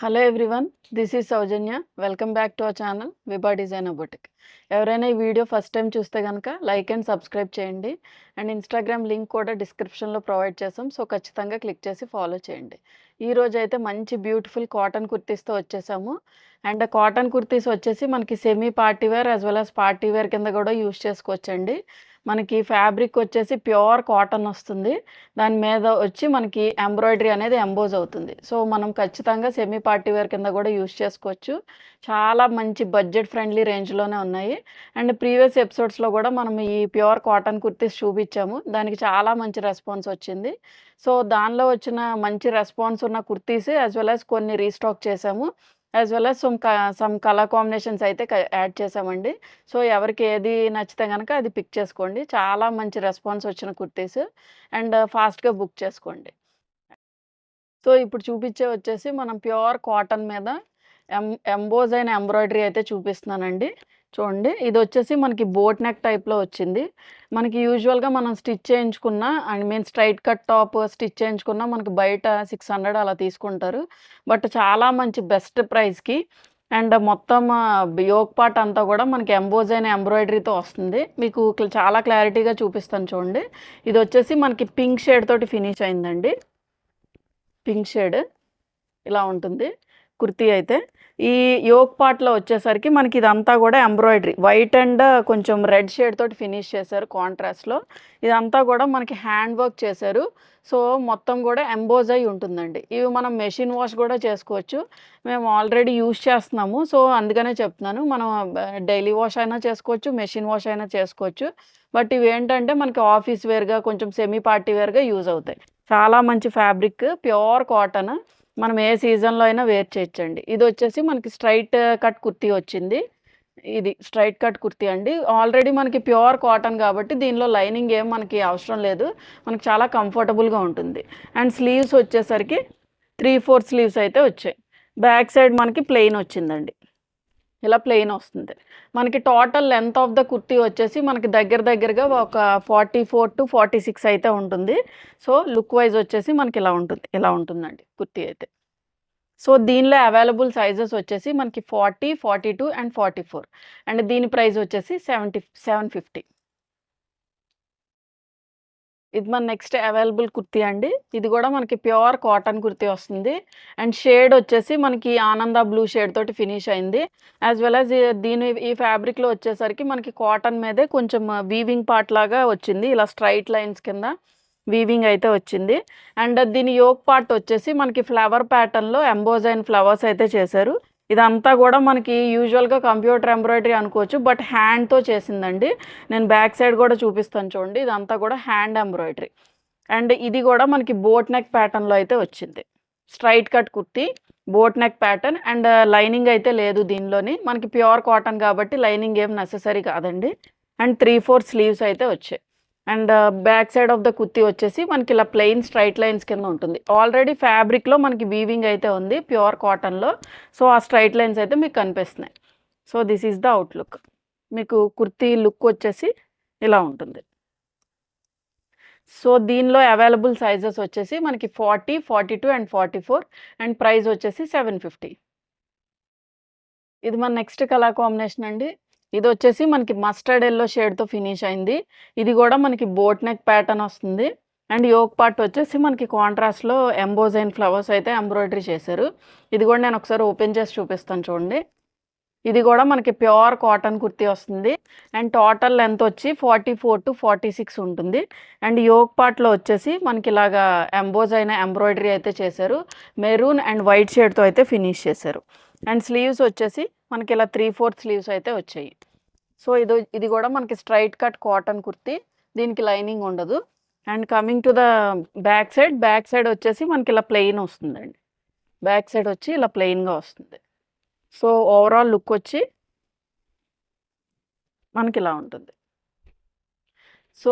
Hello everyone. This is Soujanya. Welcome back to our channel Vibha designer boutique. ఎవరైనా ఈ video first time చూస్తే కనుక like and subscribe చేయండి. And Instagram link కూడా డిస్క్రిప్షన్లో ప్రొవైడ్ చేసాం. సో ఖచ్చితంగా క్లిక్ చేసి ఫాలో చేయండి. ఈరోజు అయితే మంచి బ్యూటిఫుల్ కాటన్ కుర్తీస్తో వచ్చేసాము. అండ్ కాటన్ కుర్తీస్ వచ్చేసి మనకి semi party wear as well as party wear కింద కూడా యూస్ చేసుకోవచ్చండి. మనకి ఫ్యాబ్రిక్ వచ్చేసి ప్యూర్ కాటన్ వస్తుంది. దాని మీద వచ్చి మనకి ఎంబ్రాయిడరీ అనేది ఎంబోజ్ అవుతుంది. సో మనం ఖచ్చితంగా సెమీ పార్టీ వేర్ కింద కూడా యూస్ చేసుకోవచ్చు. చాలా మంచి బడ్జెట్ ఫ్రెండ్లీ రేంజ్లోనే ఉన్నాయి. అండ్ ప్రీవియస్ ఎపిసోడ్స్లో కూడా మనం ఈ ప్యూర్ కాటన్ కుర్తీస్ చూపించాము. దానికి చాలా మంచి రెస్పాన్స్ వచ్చింది. సో దానిలో వచ్చిన మంచి రెస్పాన్స్ ఉన్న కుర్తీస్ యాజ్ వెల్ యాజ్ కొన్ని రీస్టాక్ చేసాము. As well as some colour combinations అయితే యాడ్ చేసామండి. సో ఎవరికి ఏది నచ్చితే గనక అది పిక్ చేసుకోండి. చాలా మంచి రెస్పాన్స్ వచ్చిన కుర్తీస్. అండ్ ఫాస్ట్‌గా బుక్ చేసుకోండి. సో ఇప్పుడు చూపించే వచ్చేసి మనం ప్యూర్ కాటన్ మీద ఎంబోజ్ అయిన ఎంబ్రాయిడరీ అయితే చూపిస్తున్నానండి. చూడండి, ఇది వచ్చేసి మనకి బోట్ నెక్ టైప్‌లో వచ్చింది. మనకి యూజువల్‌గా మనం స్టిచ్ చేయించుకున్న స్ట్రైట్ కట్ టాప్ స్టిచ్ చేయించుకున్న మనకి బయట 600 అలా తీసుకుంటారు. బట్ చాలా మంచి బెస్ట్ ప్రైస్‌కి అండ్ మొత్తం యోక్ పార్ట్ అంతా కూడా మనకి ఎంబోజ్ అయిన ఎంబ్రాయిడరీతో వస్తుంది. మీకు చాలా క్లారిటీగా చూపిస్తాను చూడండి. ఇది వచ్చేసి మనకి పింక్ షేడ్ తోటి ఫినిష్ అయిందండి. పింక్ షేడ్ ఇలా ఉంటుంది కుర్తీ అయితే. ఈ యోక్ పార్ట్‌లో వచ్చేసరికి మనకి ఇదంతా కూడా ఎంబ్రాయిడరీ వైట్ అండ్ కొంచెం రెడ్ షేడ్ తోటి ఫినిష్ చేశారు కాంట్రాస్ట్‌లో. ఇదంతా కూడా మనకి హ్యాండ్ వర్క్ చేశారు. సో మొత్తం కూడా ఎంబోజ్ అయి ఉంటుందండి. ఇవి మనం మెషిన్ వాష్ కూడా చేసుకోవచ్చు. మేము ఆల్రెడీ యూజ్ చేస్తున్నాము. సో అందుకనే చెప్తున్నాను. మనం డైలీ వాష్ అయినా చేసుకోవచ్చు, మెషిన్ వాష్ అయినా చేసుకోవచ్చు. బట్ ఇవేంటంటే మనకి ఆఫీస్ వేర్‌గా కొంచెం సెమీ పార్టీ వేర్‌గా యూజ్ అవుతాయి. చాలా మంచి ఫ్యాబ్రిక్ ప్యూర్ కాటన్. మనం ఏ సీజన్‌లో అయినా వేర్ చేయొచ్చండి. ఇదొచ్చేసి మనకి స్ట్రైట్ కట్ కుర్తీ వచ్చింది. ఇది స్ట్రైట్ కట్ కుర్తీ అండి. ఆల్రెడీ మనకి ప్యూర్ కాటన్ కాబట్టి దీనిలో లైనింగ్ ఏం మనకి అవసరం లేదు. మనకి చాలా కంఫర్టబుల్‌గా ఉంటుంది. అండ్ స్లీవ్స్ వచ్చేసరికి 3/4 స్లీవ్స్ అయితే వచ్చాయి. బ్యాక్ సైడ్ మనకి ప్లెయిన్ వచ్చిందండి. ఇలా ప్లెయిన్ వస్తుంది. మనకి total length of the kurti వచ్చేసి మనకి దగ్గరగా ఒక 44-46 అయితే ఉంటుంది. సో లుక్ వైజ్ వచ్చేసి మనకి ఇలా ఉంటుంది. ఇలా ఉంటుందండి కుర్తీ అయితే. సో దీనిలో అవైలబుల్ సైజెస్ వచ్చేసి మనకి 40, 42 అండ్ 44. అండ్ దీని ప్రైస్ వచ్చేసి 750. ఇది మన నెక్స్ట్ అవైలబుల్ కుర్తీ అండి. ఇది కూడా మనకి ప్యూర్ కాటన్ కుర్తీ వస్తుంది. అండ్ షేడ్ వచ్చేసి మనకి ఆనంద బ్లూ షేడ్ తోటి ఫినిష్ అయింది. యాజ్ వెల్ యాజ్ ఈ ఫ్యాబ్రిక్‌లో వచ్చేసరికి మనకి కాటన్ మీదే కొంచెం వీవింగ్ పార్ట్ లాగా వచ్చింది. ఇలా స్ట్రైట్ లైన్స్ కింద వీవింగ్ అయితే వచ్చింది. అండ్ దీని యోక్ పార్ట్ వచ్చేసి మనకి ఫ్లవర్ ప్యాటర్న్‌లో ఎంబోజ్ అయిన ఫ్లవర్స్ అయితే చేశారు. ఇదంతా కూడా మనకి యూజువల్‌గా కంప్యూటర్ ఎంబ్రాయిడరీ అనుకోవచ్చు. బట్ హ్యాండ్‌తో చేసిందండి. నేను బ్యాక్ సైడ్ కూడా చూపిస్తాను చూడండి. ఇదంతా కూడా హ్యాండ్ ఎంబ్రాయిడరీ. అండ్ ఇది కూడా మనకి బోట్ నెక్ ప్యాటర్న్‌లో అయితే వచ్చింది. Straight cut kurti, boat neck pattern and lining అయితే లేదు దీనిలోని. మనకి ప్యూర్ కాటన్ కాబట్టి లైనింగ్ ఏం నెసెసరీ కాదండి. అండ్ 3/4 స్లీవ్స్ అయితే వచ్చాయి. And back side of the kurti వచ్చేసి మనకి ఇలా ప్లెయిన్ స్ట్రైట్ లైన్స్ కింద ఉంటుంది. ఆల్రెడీ ఫ్యాబ్రిక్‌లో మనకి వీవింగ్ అయితే ఉంది ప్యూర్ కాటన్‌లో. సో ఆ స్ట్రైట్ లైన్స్ అయితే మీకు కనిపిస్తున్నాయి. So this is the outlook. మీకు కుర్తీ లుక్ వచ్చేసి ఇలా ఉంటుంది. సో దీనిలో అవైలబుల్ సైజెస్ వచ్చేసి మనకి 40, 42 అండ్ 44 అండ్ ప్రైస్ వచ్చేసి 750. ఇది మన నెక్స్ట్ కలర్ కాంబినేషన్ అండి. ఇదొచ్చేసి మనకి మస్టర్డ్ యెల్లో షేడ్‌తో ఫినిష్ అయింది. ఇది కూడా మనకి బోట్ నెక్ ప్యాటర్న్ వస్తుంది. అండ్ యోక్ పార్ట్ వచ్చేసి మనకి కాంట్రాస్ట్‌లో ఎంబోజ్ అయిన ఫ్లవర్స్ అయితే ఎంబ్రాయిడరీ చేశారు. ఇది కూడా నేను ఒకసారి ఓపెన్ చేసి చూపిస్తాను చూడండి. ఇది కూడా మనకి ప్యూర్ కాటన్ కుర్తీ వస్తుంది. అండ్ టోటల్ లెంత్ వచ్చి 44-46 ఉంటుంది. అండ్ యోక్ పార్ట్‌లో వచ్చేసి మనకి ఇలాగా ఎంబోజ్ అయిన ఎంబ్రాయిడరీ అయితే చేశారు. మెరూన్ అండ్ వైట్ షేడ్‌తో అయితే ఫినిష్ చేశారు. అండ్ స్లీవ్స్ వచ్చేసి మనకి ఇలా 3/4 స్లీవ్స్ అయితే వచ్చాయి. సో ఇది కూడా మనకి స్ట్రైట్ కట్ కాటన్ కుర్తీ. దీనికి లైనింగ్ ఉండదు. And coming to the back side వచ్చేసి మనకి ఇలా ప్లెయిన్ వస్తుందండి. బ్యాక్ సైడ్ వచ్చి ఇలా ప్లెయిన్‌గా వస్తుంది. సో ఓవరాల్ లుక్ వచ్చి మనకి ఇలా ఉంటుంది. సో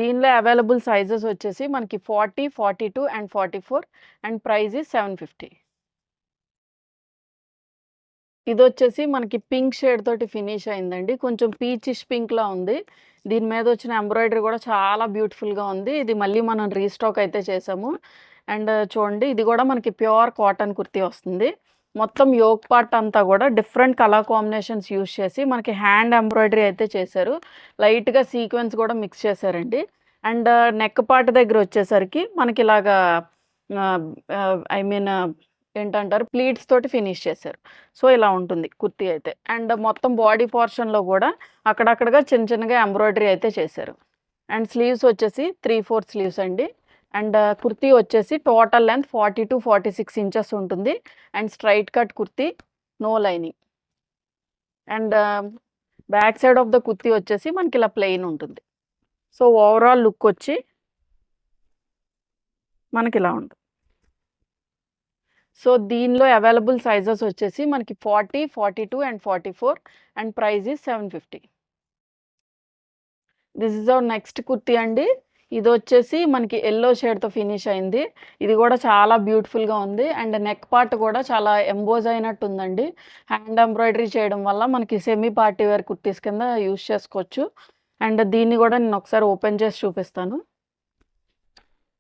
దీనిలో అవైలబుల్ సైజెస్ వచ్చేసి మనకి 40, 42 అండ్ 44 అండ్ ప్రైస్ ఈజ్ 750. ఇదొచ్చేసి మనకి పింక్ షేడ్ తోటి ఫినిష్ అయిందండి. కొంచెం పీచిష్ పింక్‌లా ఉంది. దీని మీద వచ్చిన ఎంబ్రాయిడరీ కూడా చాలా బ్యూటిఫుల్‌గా ఉంది. ఇది మళ్ళీ మనం రీస్టాక్ అయితే చేసాము. అండ్ చూడండి, ఇది కూడా మనకి ప్యూర్ కాటన్ కుర్తీ వస్తుంది. మొత్తం యోక్ పార్ట్ అంతా కూడా డిఫరెంట్ కలర్ కాంబినేషన్స్ యూజ్ చేసి మనకి హ్యాండ్ ఎంబ్రాయిడరీ అయితే చేశారు. లైట్‌గా సీక్వెన్స్ కూడా మిక్స్ చేశారండి. అండ్ నెక్ పార్ట్ దగ్గర వచ్చేసరికి మనకి ఇలాగా ఐ మీన్ ఏంటంటారు ప్లీట్స్ తోటి ఫినిష్ చేశారు. సో, ఇలా ఉంటుంది కుర్తీ అయితే. అండ్ మొత్తం బాడీ పోర్షన్‌లో కూడా అక్కడక్కడగా చిన్న చిన్నగా ఎంబ్రాయిడరీ అయితే చేశారు. అండ్ స్లీవ్స్ వచ్చేసి 3/4 స్లీవ్స్ అండి. అండ్ కుర్తీ వచ్చేసి టోటల్ లెంత్ 40-46 ఇంచెస్ ఉంటుంది. And straight cut kurti, no lining. And back side of the kurti వచ్చేసి మనకి ఇలా ప్లెయిన్ ఉంటుంది. సో, ఓవరాల్ లుక్ వచ్చి మనకి ఇలా ఉంటుంది. సో, దీనిలో అవైలబుల్ సైజెస్ వచ్చేసి మనకి 40, 42 and 44 and price is 750. This is our next kurti అండి. ఇదొచ్చేసి మనకి యెల్లో షేడ్‌తో ఫినిష్ అయింది. ఇది కూడా చాలా బ్యూటిఫుల్‌గా ఉంది. అండ్ నెక్ పార్ట్ కూడా చాలా ఎంబోజ్ అయినట్టుందండి. హ్యాండ్ ఎంబ్రాయిడరీ చేయడం వల్ల మనకి సెమీ పార్టీ వేర్ కుర్తీస్ కింద యూజ్ చేసుకోవచ్చు. అండ్ దీన్ని కూడా నేను ఒకసారి ఓపెన్ చేసి చూపిస్తాను.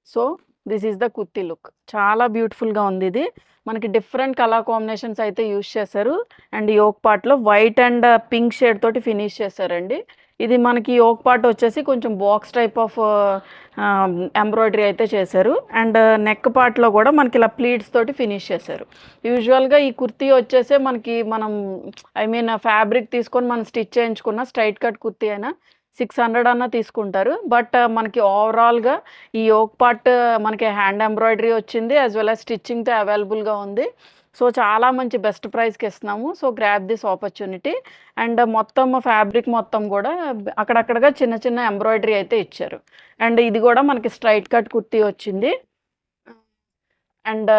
So, this is the kurti look. చాలా బ్యూటిఫుల్‌గా ఉంది ఇది. మనకి డిఫరెంట్ కలర్ కాంబినేషన్స్ అయితే యూజ్ చేశారు. అండ్ యోక్ పార్ట్‌లో వైట్ అండ్ పింక్ షేడ్ తోటి ఫినిష్ చేశారండి. ఇది మనకి యోక్ పార్ట్ వచ్చేసి కొంచెం బాక్స్ టైప్ ఆఫ్ ఎంబ్రాయిడరీ అయితే చేశారు. అండ్ నెక్ పార్ట్‌లో కూడా మనకి ఇలా ప్లీట్స్ తోటి ఫినిష్ చేశారు. యూజువల్‌గా ఈ కుర్తీ వచ్చేసే మనం ఐ మీన్ ఫ్యాబ్రిక్ తీసుకొని మనం స్టిచ్ చేయించుకున్న స్ట్రైట్ కట్ కుర్తీ అయినా 600 అన్నా తీసుకుంటారు. బట్ మనకి ఓవరాల్‌గా ఈ యోక్ పార్ట్ మనకి హ్యాండ్ ఎంబ్రాయిడరీ వచ్చింది. యాస్ వెల్ యాస్ స్టిచ్చింగ్‌తో అవైలబుల్‌గా ఉంది. సో, చాలా మంచి బెస్ట్ ప్రైస్‌కి ఇస్తున్నాము. So, grab this opportunity. And మొత్తం ఫ్యాబ్రిక్ మొత్తం కూడా అక్కడక్కడగా చిన్న చిన్న ఎంబ్రాయిడరీ అయితే ఇచ్చారు. అండ్ ఇది కూడా మనకి స్ట్రైట్ కట్ కుర్తీ వచ్చింది. అండ్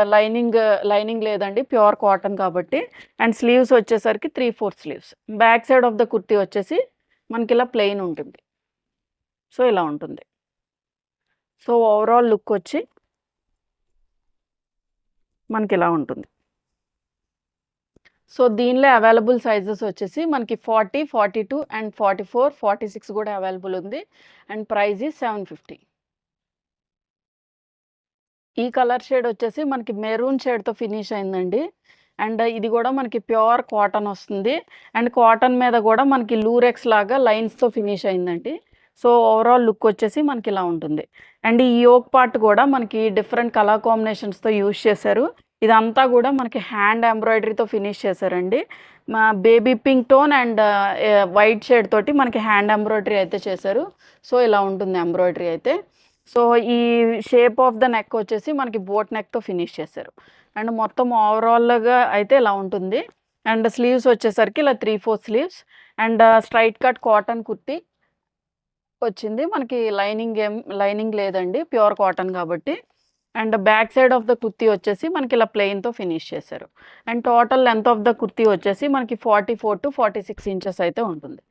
లైనింగ్ లేదండి. ప్యూర్ కాటన్ కాబట్టి. అండ్ స్లీవ్స్ వచ్చేసరికి 3/4 sleeves. Back side of the kurti వచ్చేసి మనకి ఇలా ప్లెయిన్ ఉంటుంది. సో, ఇలా ఉంటుంది. సో, ఓవరాల్ లుక్ వచ్చి మనకి ఇలా ఉంటుంది. సో, దీనిలో అవైలబుల్ సైజెస్ వచ్చేసి మనకి 40, 42 అండ్ 44, 46 కూడా అవైలబుల్ ఉంది. And price is 750. ఈ కలర్ షేడ్ వచ్చేసి మనకి మెరూన్ షేడ్‌తో ఫినిష్ అయిందండి. అండ్ ఇది కూడా మనకి ప్యూర్ కాటన్ వస్తుంది. అండ్ కాటన్ మీద కూడా మనకి లూరెక్స్ లాగా లైన్స్‌తో ఫినిష్ అయిందండి. సో, ఓవరాల్ లుక్ వచ్చేసి మనకి ఇలా ఉంటుంది. అండ్ ఈ యోక్ పార్ట్ కూడా మనకి డిఫరెంట్ కలర్ కాంబినేషన్స్‌తో యూజ్ చేశారు. ఇదంతా కూడా మనకి హ్యాండ్ ఎంబ్రాయిడరీతో ఫినిష్ చేశారండి. Baby pink tone and white shade తోటి మనకి హ్యాండ్ ఎంబ్రాయిడరీ అయితే చేశారు. సో, ఇలా ఉంటుంది ఎంబ్రాయిడరీ అయితే. సో, ఈ షేప్ ఆఫ్ ద నెక్ వచ్చేసి మనకి బోట్ నెక్‌తో ఫినిష్ చేశారు. అండ్ మొత్తం ఓవరాల్‌గా అయితే ఇలా ఉంటుంది. అండ్ స్లీవ్స్ వచ్చేసరికి ఇలా 3/4 sleeves. And straight cut cotton kurti వచ్చింది. మనకి లైనింగ్ లేదండి. ప్యూర్ కాటన్ కాబట్టి. And back side of the kurti వచ్చేసి మనకి ఇలా ప్లెయిన్‌తో ఫినిష్ చేశారు. And total length of the kurti వచ్చేసి మనకి 44-46 ఇంచెస్ అయితే ఉంటుంది.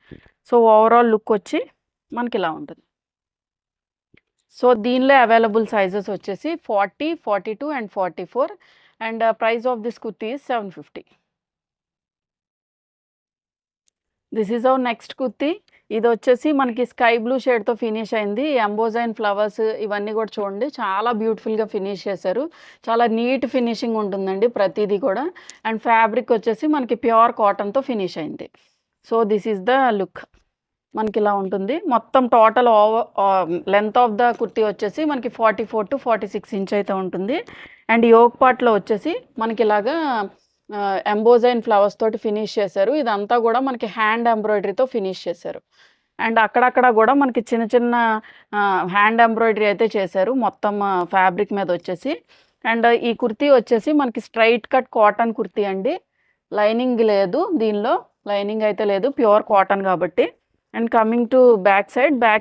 సో, ఓవరాల్ లుక్ వచ్చి మనకి ఇలా ఉంటుంది. సో, దీనిలో అవైలబుల్ సైజెస్ వచ్చేసి 40, 42 and 44 and price of this kurti is 750. This is our next kurti. ఇదొచ్చేసి మనకి స్కై బ్లూ షేడ్‌తో ఫినిష్ అయింది. ఎంబోజైన్ ఫ్లవర్స్ ఇవన్నీ కూడా చూడండి చాలా బ్యూటిఫుల్‌గా ఫినిష్ చేశారు. చాలా నీట్ ఫినిషింగ్ ఉంటుందండి ప్రతీది కూడా. అండ్ ఫ్యాబ్రిక్ వచ్చేసి మనకి ప్యూర్ కాటన్‌తో ఫినిష్ అయింది. So, this is the look. మనకి ఇలా ఉంటుంది. మొత్తం total length of the kurti వచ్చేసి మనకి 44-46 ఇంచ్ అయితే ఉంటుంది. అండ్ యోక్ పార్ట్‌లో వచ్చేసి మనకి ఇలాగా ఎంబోజైన్ ఫ్లవర్స్ తోటి ఫినిష్ చేశారు. ఇదంతా కూడా మనకి హ్యాండ్ ఎంబ్రాయిడరీతో ఫినిష్ చేశారు. అండ్ అక్కడక్కడ కూడా మనకి చిన్న చిన్న హ్యాండ్ ఎంబ్రాయిడరీ అయితే చేశారు మొత్తం ఫ్యాబ్రిక్ మీద వచ్చేసి. అండ్ ఈ కుర్తీ వచ్చేసి మనకి స్ట్రైట్ కట్ కాటన్ కుర్తీ అండి. లైనింగ్ లేదు దీనిలో. లైనింగ్ అయితే లేదు. ప్యూర్ కాటన్ కాబట్టి. And coming to back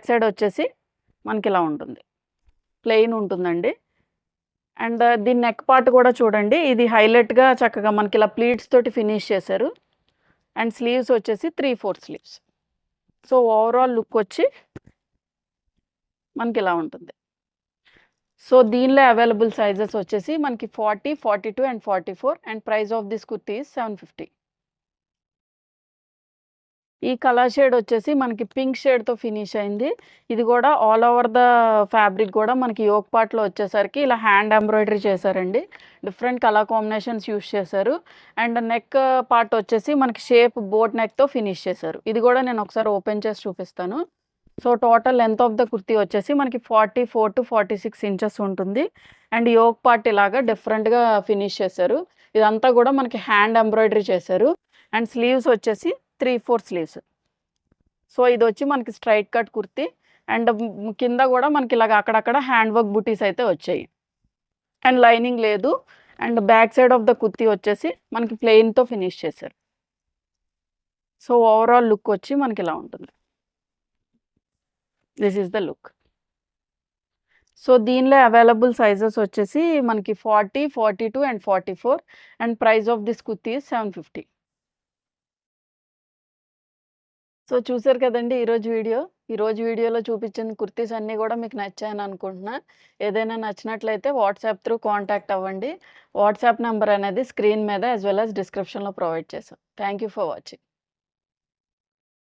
side వచ్చేసి మనకి ఇలా ఉంటుంది. ప్లెయిన్ ఉంటుందండి. అండ్ దీని నెక్ పార్ట్ కూడా చూడండి. ఇది హైలైట్‌గా చక్కగా మనకి ఇలా ప్లీట్స్ తోటి ఫినిష్ చేశారు. అండ్ స్లీవ్స్ వచ్చేసి 3/4 స్లీవ్స్. సో, ఓవరాల్ లుక్ వచ్చి మనకి ఇలా ఉంటుంది. సో, దీనిలో అవైలబుల్ సైజెస్ వచ్చేసి మనకి 40, 42 and 44 and price of this kurti is 750. ఈ కలర్ షేడ్ వచ్చేసి మనకి పింక్ షేడ్‌తో ఫినిష్ అయింది. ఇది గూడా ఆల్ ఓవర్ ద ఫ్యాబ్రిక్ గూడా మనకి యోక్ పార్ట్‌లో వచ్చేసరికి ఇలా హ్యాండ్ ఎంబ్రాయిడరీ చేశారండి. డిఫరెంట్ కలర్ కాంబినేషన్స్ యూజ్ చేశారు. అండ్ నెక్ పార్ట్ వచ్చేసి మనకి షేప్ బోట్ నెక్‌తో ఫినిష్ చేశారు. ఇది గూడా నేను ఒకసారి ఓపెన్ చేసి చూపిస్తాను. So, total length of the kurti వచ్చేసి మనకి 44-46 ఇంచెస్ ఉంటుంది. అండ్ యోక్ పార్ట్ ఇలాగా డిఫరెంట్‌గా ఫినిష్ చేశారు. ఇదంతా గూడా మనకి హ్యాండ్ ఎంబ్రాయిడరీ చేశారు. అండ్ స్లీవ్స్ వచ్చేసి 3/4 స్లీవ్స్. సో, ఇదొచ్చి మనకి స్ట్రెయిట్ కట్ కుర్తీ. అండ్ కింద గూడా మనకి ఇలాగ అక్కడక్కడ హ్యాండ్ వర్క్ బూటీస్ అయితే వచ్చాయి. అండ్ లైనింగ్ లేదు. And back side of the kurti వచ్చేసి మనకి ప్లెయిన్‌తో ఫినిష్ చేశారు. సో, ఓవరాల్ లుక్ వచ్చి మనకిలా ఉంటుంది. This is the look. So, దీనిలో అవైలబుల్ సైజెస్ వచ్చేసి మనకి 40, 42 and 44 and price of this kurti is 750. So, చూసారు కదండీ ఈరోజు వీడియో. ఈరోజు వీడియోలో చూపించిన కుర్తీస్ అన్నీ గూడా మీకు నచ్చాయని అనుకుంటున్నా. ఏదైనా నచ్చినట్లయితే వాట్సాప్ త్రూ కాంటాక్ట్ అవ్వండి. వాట్సాప్ నంబర్ అనేది స్క్రీన్ మీద యాస్ వెల్ యాస్ డిస్క్రిప్షన్‌లో ప్రొవైడ్ చేశాం. Thank you for watching.